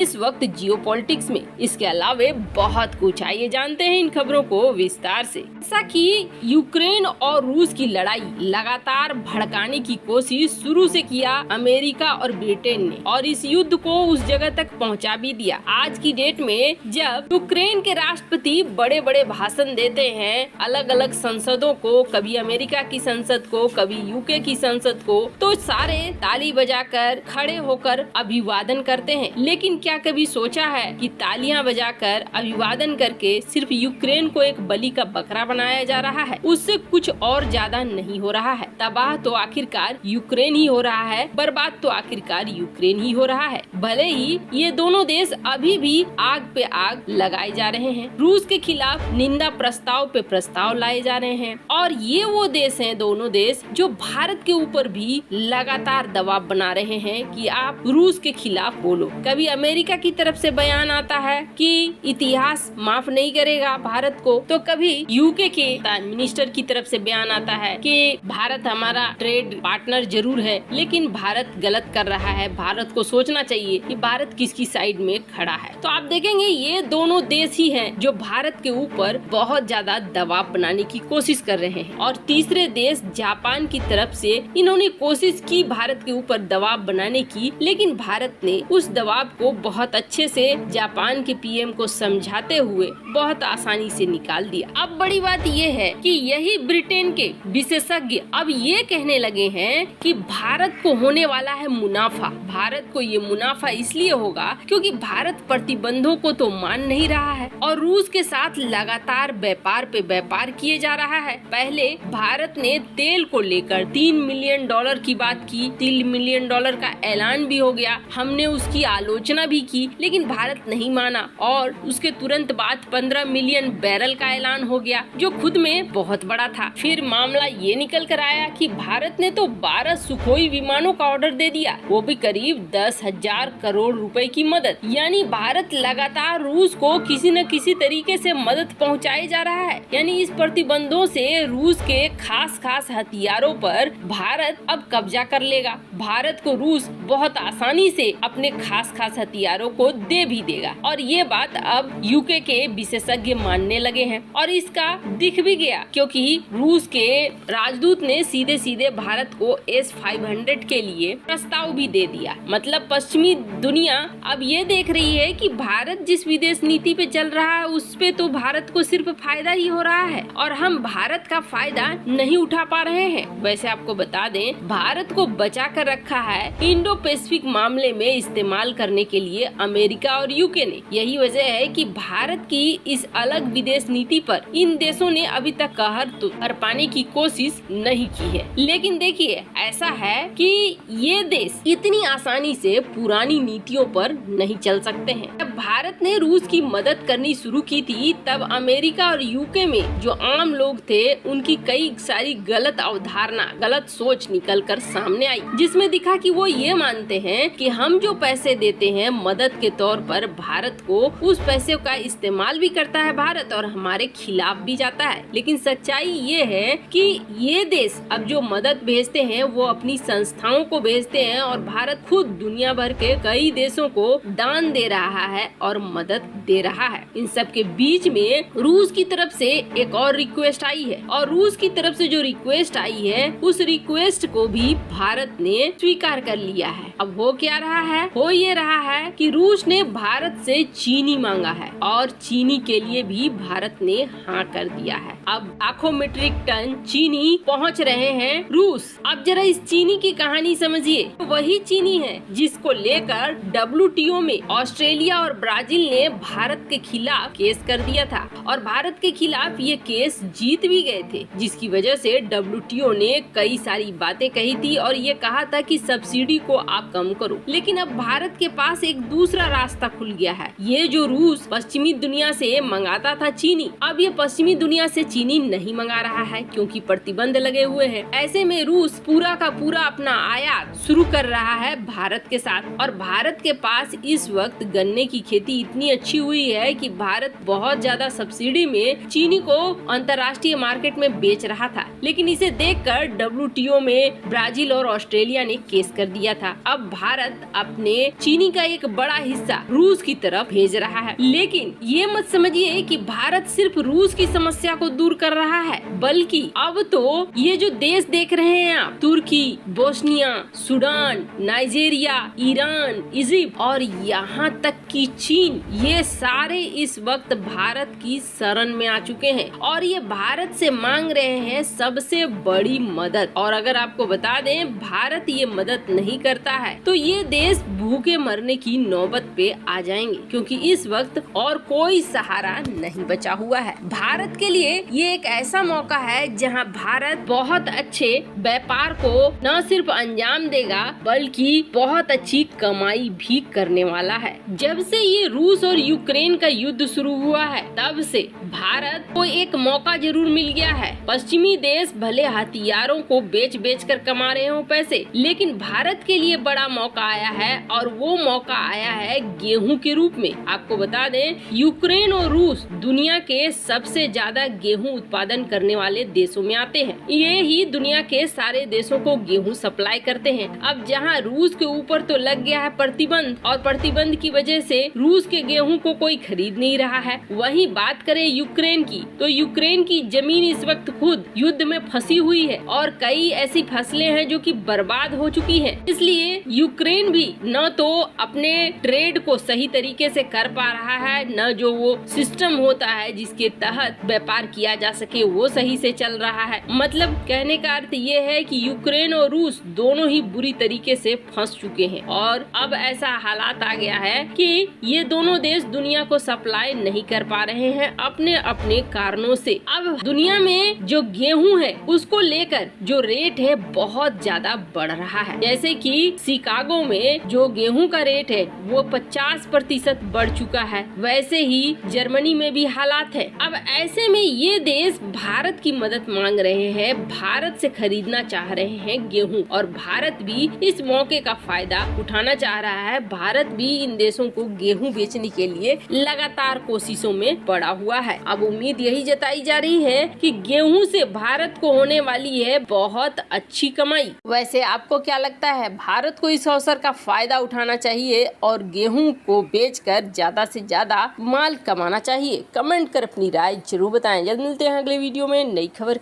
इस वक्त जियोपॉलिटिक्स में। इसके अलावा बहुत कुछ, आइए जानते हैं इन खबरों को विस्तार से। जैसा कि यूक्रेन और रूस की लड़ाई लगातार भड़काने की कोशिश शुरू से किया अमेरिका और ब्रिटेन ने, और इस युद्ध को उस जगह तक पहुंचा भी दिया। आज की डेट में जब यूक्रेन के राष्ट्रपति बड़े बड़े भाषण देते हैं अलग अलग संसदों को, कभी अमेरिका की संसद को, कभी यूके की संसद को, तो सारे ताली बजाकर खड़े होकर अभिवादन करते हैं। लेकिन क्या कभी सोचा है कि तालियां बजाकर अभिवादन करके सिर्फ यूक्रेन को एक बलि का बकरा बनाया जा रहा है? उससे कुछ और ज्यादा नहीं हो रहा है। तबाह तो आखिरकार यूक्रेन ही हो रहा है, बर्बाद तो आखिरकार यूक्रेन ही हो रहा है। भले ही ये दोनों देश अभी भी आग पे आग लगाए जा रहे हैं, रूस के खिलाफ निंदा प्रस्ताव पे प्रस्ताव लाए जा रहे हैं, और ये वो देश हैं, दोनों देश, जो भारत के ऊपर भी लगातार दबाव बना रहे हैं कि आप रूस के खिलाफ बोलो। कभी अमेरिका की तरफ से बयान आता है कि इतिहास माफ नहीं करेगा भारत को, तो कभी यूके के मिनिस्टर की तरफ से बयान आता है कि भारत हमारा ट्रेड पार्टनर जरूर है, लेकिन भारत गलत कर रहा है, भारत को सोचना चाहिए कि भारत किसकी साइड में खड़ा है। तो आप देखेंगे ये दोनों देश ही हैं जो भारत के ऊपर बहुत ज्यादा दबाव बनाने की कोशिश कर रहे हैं। और तीसरे देश जापान की तरफ से इन्होंने कोशिश की भारत के ऊपर दबाव बनाने की, लेकिन भारत ने उस दबाव को बहुत अच्छे से जापान के पीएम को समझाते हुए बहुत आसानी से निकाल दिया। अब बड़ी बात ये है कि यही ब्रिटेन के विशेषज्ञ अब ये कहने लगे हैं कि भारत को होने वाला है मुनाफा। भारत को ये मुनाफा इसलिए होगा क्योंकि भारत प्रतिबंधों को तो मान नहीं रहा है और रूस के साथ लगातार व्यापार पे व्यापार किए जा रहा है। पहले भारत ने तेल को लेकर $3 मिलियन की बात की, $3 मिलियन का ऐलान भी हो गया, हमने उसकी आलोचना भी की, लेकिन भारत नहीं माना और उसके तुरंत बाद 15 मिलियन बैरल का ऐलान हो गया, जो खुद में बहुत बड़ा था। फिर मामला ये निकल कर आया कि भारत ने तो 12 सुखोई विमानों का ऑर्डर दे दिया, वो भी करीब 10,000 करोड़ रुपए की मदद। यानी भारत लगातार रूस को किसी न किसी तरीके से मदद पहुंचाए जा रहा है। यानी इस प्रतिबंधों से रूस के खास हथियारों पर भारत अब कब्जा कर लेगा। भारत को रूस बहुत आसानी से अपने खास हथियारों को दे भी देगा, और ये बात अब यूके के विशेषज्ञ मानने लगे हैं। और इसका दिख भी गया क्योंकि रूस के राजदूत ने सीधे सीधे भारत को S-500 के लिए प्रस्ताव भी दे दिया। मतलब पश्चिमी दुनिया अब ये देख रही है कि भारत जिस विदेश नीति पे चल रहा है उस पे तो भारत को सिर्फ फायदा ही हो रहा है और हम भारत का फायदा नहीं उठा पा रहे हैं। वैसे आपको बता दें, भारत को बचा कर रखा है इंडो पैसिफिक मामले में इस्तेमाल करने के लिए अमेरिका और यूके ने। यही वजह है कि भारत की इस अलग विदेश नीति पर इन देशों ने अभी तक कहर कर पाने की कोशिश नहीं की है। लेकिन देखिए, ऐसा है कि ये देश इतनी आसानी से पुरानी नीतियों पर नहीं चल सकते हैं। जब भारत ने रूस की मदद करनी शुरू की थी, तब अमेरिका और यूके में जो आम लोग थे उनकी कई सारी गलत अवधारणा, गलत सोच निकल कर सामने आई, जिसमें दिखा कि वो ये मानते हैं कि हम जो पैसे देते हैं मदद के तौर पर भारत को, उस पैसे का इस्तेमाल भी करता है भारत और हमारे खिलाफ भी जाता है। लेकिन सच्चाई ये है कि ये देश अब जो मदद भेजते हैं वो अपनी संस्थाओं को भेजते हैं और भारत खुद दुनिया भर के कई देशों को दान दे रहा है और मदद दे रहा है। इन सब के बीच में रूस की तरफ से एक और रिक्वेस्ट आई है, और रूस की तरफ से जो रिक्वेस्ट आई है उस रिक्वेस्ट को भी भारत ने स्वीकार कर लिया है। अब हो क्या रहा है? हो ये रहा है कि रूस ने भारत से चीनी मांगा है और चीनी के लिए भी भारत ने हाँ कर दिया है। अब लाखों मीट्रिक टन चीनी पहुंच रहे हैं रूस। अब जरा इस चीनी की कहानी समझिए। वही चीनी है जिसको लेकर WTO में ऑस्ट्रेलिया और ब्राजील ने भारत के खिलाफ केस कर दिया था और भारत के खिलाफ ये केस जीत भी गए थे, जिसकी वजह से WTO ने कई सारी बातें कही थी और ये कहा था कि सब्सिडी को आप कम करो। लेकिन अब भारत के पास एक दूसरा रास्ता खुल गया है। ये जो रूस पश्चिमी दुनिया से मंगाता था चीनी, अब ये पश्चिमी दुनिया से चीनी नहीं मंगा रहा है क्योंकि प्रतिबंध लगे हुए हैं। ऐसे में रूस पूरा का पूरा अपना आयात शुरू कर रहा है भारत के साथ, और भारत के पास इस वक्त गन्ने की खेती इतनी अच्छी हुई है कि भारत बहुत ज्यादा सब्सिडी में चीनी को अंतर्राष्ट्रीय मार्केट में बेच रहा था। लेकिन इसे देखकर WTO में ब्राजील और ऑस्ट्रेलिया ने केस कर दिया था। अब भारत अपने चीनी का एक एक बड़ा हिस्सा रूस की तरफ भेज रहा है। लेकिन ये मत समझिए कि भारत सिर्फ रूस की समस्या को दूर कर रहा है, बल्कि अब तो ये जो देश देख रहे हैं आप, तुर्की, Bosnia, Sudan, Nigeria, Iran, Egypt और यहाँ तक कि चीन, ये सारे इस वक्त भारत की शरण में आ चुके हैं और ये भारत से मांग रहे हैं सबसे बड़ी मदद। और अगर आपको बता दें, भारत ये मदद नहीं करता है तो ये देश भूखे मरने की नौबत पे आ जाएंगे, क्योंकि इस वक्त और कोई सहारा नहीं बचा हुआ है। भारत के लिए ये एक ऐसा मौका है जहां भारत बहुत अच्छे व्यापार को न सिर्फ अंजाम देगा, बल्कि बहुत अच्छी कमाई भी करने वाला है। जब से ये रूस और यूक्रेन का युद्ध शुरू हुआ है, तब से भारत को एक मौका जरूर मिल गया है। पश्चिमी देश भले हथियारों को बेच बेच कर कमा रहे हो पैसे, लेकिन भारत के लिए बड़ा मौका आया है और वो मौका आया है गेहूं के रूप में। आपको बता दें, यूक्रेन और रूस दुनिया के सबसे ज्यादा गेहूं उत्पादन करने वाले देशों में आते हैं। ये ही दुनिया के सारे देशों को गेहूं सप्लाई करते हैं। अब जहां रूस के ऊपर तो लग गया है प्रतिबंध और प्रतिबंध की वजह से रूस के गेहूं को कोई खरीद नहीं रहा है, वहीं बात करें यूक्रेन की, तो यूक्रेन की जमीन इस वक्त खुद युद्ध में फंसी हुई है और कई ऐसी फसलें हैं जो कि बर्बाद हो चुकी हैं। इसलिए यूक्रेन भी न तो अपने ट्रेड को सही तरीके से कर पा रहा है, न जो वो सिस्टम होता है जिसके तहत व्यापार किया जा सके वो सही से चल रहा है। मतलब कहने का अर्थ ये है कि यूक्रेन और रूस दोनों ही बुरी तरीके से फंस चुके हैं और अब ऐसा हालात आ गया है कि ये दोनों देश दुनिया को सप्लाई नहीं कर पा रहे हैं अपने अपने कारणों से। अब दुनिया में जो गेहूं है उसको लेकर जो रेट है बहुत ज्यादा बढ़ रहा है। जैसे कि शिकागो में जो गेहूं का रेट है वो 50% बढ़ चुका है, वैसे ही जर्मनी में भी हालात है। अब ऐसे में ये देश भारत की मदद मांग रहे हैं, भारत से खरीदना चाह रहे हैं गेहूं और भारत भी इस मौके का फायदा उठाना चाह रहा है। भारत भी इन देशों को गेहूं बेचने के लिए लगातार कोशिशों में पड़ा हुआ है। अब उम्मीद यही जताई जा रही है कि गेहूं से भारत को होने वाली है बहुत अच्छी कमाई। वैसे आपको क्या लगता है, भारत को इस अवसर का फायदा उठाना चाहिए और गेहूं को बेचकर ज्यादा से ज्यादा माल कमाना चाहिए? कमेंट कर अपनी राय जरूर बताएं। जल्द मिलते हैं अगले वीडियो में नई खबर।